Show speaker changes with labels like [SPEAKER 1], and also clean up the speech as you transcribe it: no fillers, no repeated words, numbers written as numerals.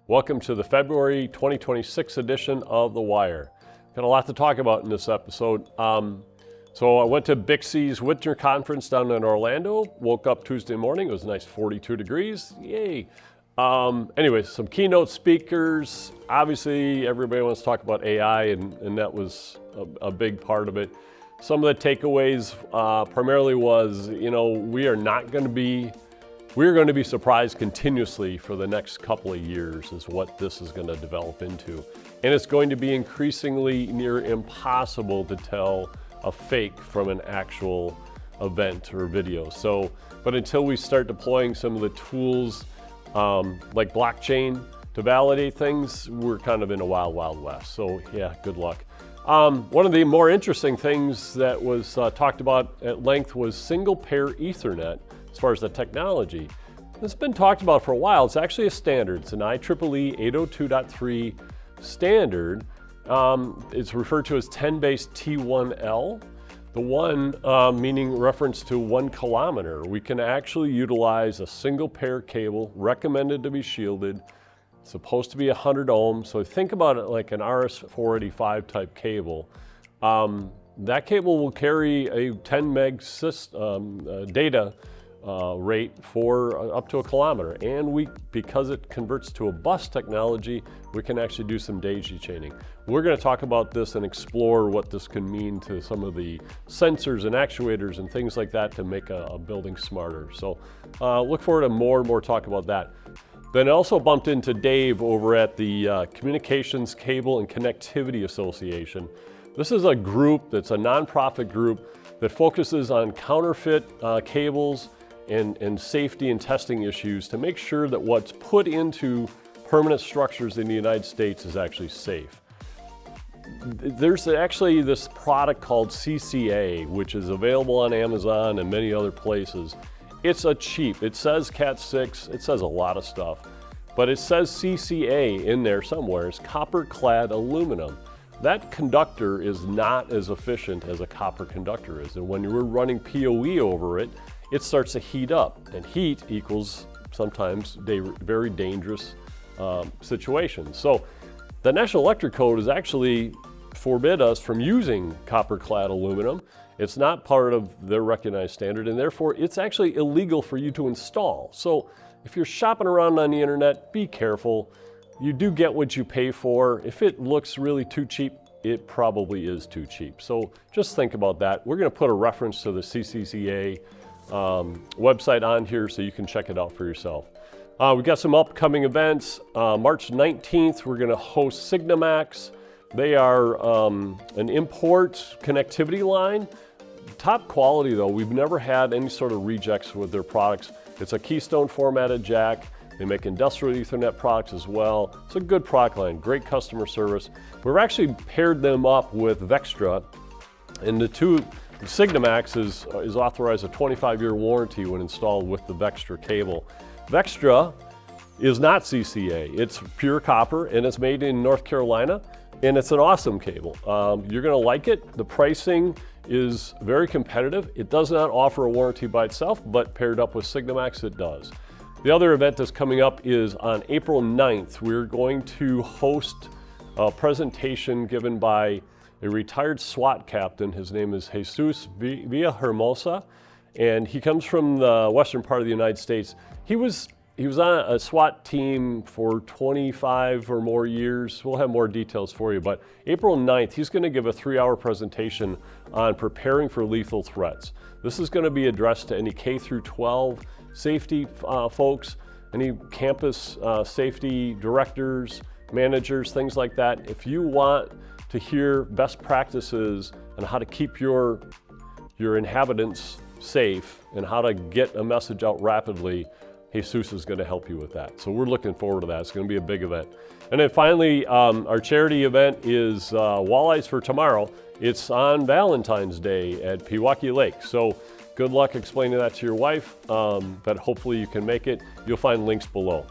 [SPEAKER 1] Welcome to the February 2026 edition of The Wire. Got a lot to talk about in this episode. So I went to Bixie's winter conference down in Orlando, woke up Tuesday morning, it was a nice 42 degrees, yay. Anyways, some keynote speakers. Obviously, everybody wants to talk about AI, and that was a big part of it. Some of the takeaways primarily was, we are going to be surprised continuously for the next couple of years is what this is going to develop into. And it's going to be increasingly near impossible to tell a fake from an actual event or video. But until we start deploying some of the tools like blockchain to validate things, we're kind of in a wild, wild west. So yeah, good luck. One of the more interesting things that was talked about at length was single pair Ethernet as far as the technology. It's been talked about for a while. It's actually a standard. It's an IEEE 802.3 standard. It's referred to as 10BASE-T1L. The one meaning reference to 1 kilometer. We can actually utilize a single pair cable recommended to be shielded. It's supposed to be 100 ohms. So think about it like an RS-485 type cable. That cable will carry a 10 meg data rate for up to 1 kilometer. And because it converts to a bus technology, we can actually do some daisy chaining. We're going to talk about this and explore what this can mean to some of the sensors and actuators and things like that to make a building smarter. So look forward to more and more talk about that. Then I also bumped into Dave over at the Communications Cable and Connectivity Association. This is a group that's a nonprofit group that focuses on counterfeit cables and safety and testing issues to make sure that what's put into permanent structures in the United States is actually safe. There's actually this product called CCA, which is available on Amazon and many other places. It's cheap. It says Cat 6, it says a lot of stuff, but it says CCA in there somewhere. It's copper clad aluminum. That conductor is not as efficient as a copper conductor is, and when you're running PoE over it, it starts to heat up, and heat equals sometimes very dangerous situations. So the National Electric Code has actually forbid us from using copper clad aluminum. It's not part of their recognized standard, and therefore it's actually illegal for you to install. So if you're shopping around on the internet, be careful. You do get what you pay for. If it looks really too cheap, it probably is too cheap. So just think about that. We're going to put a reference to the CCCA website on here so you can check it out for yourself. We've got some upcoming events. March 19th, we're going to host SignaMax. They are an import connectivity line. Top quality though, we've never had any sort of rejects with their products. It's a Keystone formatted jack. They make industrial Ethernet products as well. It's a good product line, great customer service. We've actually paired them up with Vextra, and SignaMax is authorized a 25-year warranty when installed with the Vextra cable. Vextra is not CCA. It's pure copper, and it's made in North Carolina, and it's an awesome cable. You're going to like it. The pricing is very competitive. It does not offer a warranty by itself, but paired up with SignaMax, it does. The other event that's coming up is on April 9th. We're going to host a presentation given by a retired SWAT captain. His name is Jesus Villahermosa, and he comes from the western part of the United States. He was on a SWAT team for 25 or more years. We'll have more details for you, but April 9th, he's going to give a 3-hour presentation on preparing for lethal threats. This is going to be addressed to any K through 12 safety folks, any campus safety directors, managers, things like that. If you want to hear best practices on how to keep your inhabitants safe and how to get a message out rapidly, Jesus is going to help you with that. So we're looking forward to that. It's going to be a big event. And then finally, our charity event is Walleyes for Tomorrow. It's on Valentine's Day at Pewaukee Lake. So good luck explaining that to your wife, but hopefully you can make it. You'll find links below.